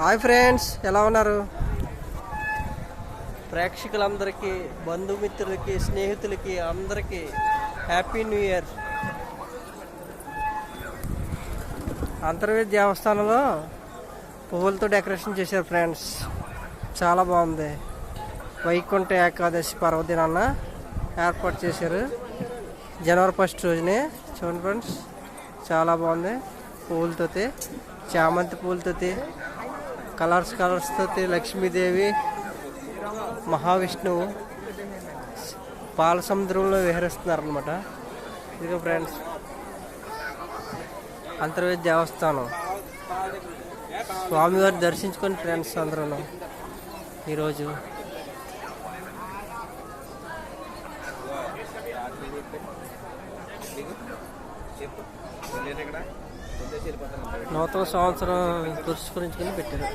Hi friends, ఎలా ఉన్నారు? ప్రేక్షకులందరికీ, బంధుమిత్రులకి, స్నేహితులకి అందరికీ హ్యాపీ న్యూ ఇయర్. అంతర్వేది దేవస్థానంలో పువ్వులతో డెకరేషన్ చేశారు ఫ్రెండ్స్, చాలా బాగుంది. వైకుంఠ ఏకాదశి పర్వదినాన్న ఏర్పాటు చేశారు. జనవరి 1 రోజునే. చూడండి ఫ్రెండ్స్, చాలా బాగుంది. పువ్వులతో, చామంతి పూలతో, కలర్స్ తోటి లక్ష్మీదేవి, మహావిష్ణువు పాల సముద్రంలో విహరిస్తున్నారు అనమాట. ఇదిగో ఫ్రెండ్స్, అంతర్వేది దేవస్థానం. స్వామివారి దర్శించుకొని ఫ్రెండ్స్ అందరూ ఈరోజు. నూతన సంవత్సరం పురస్కరించుకుని పెట్టారు.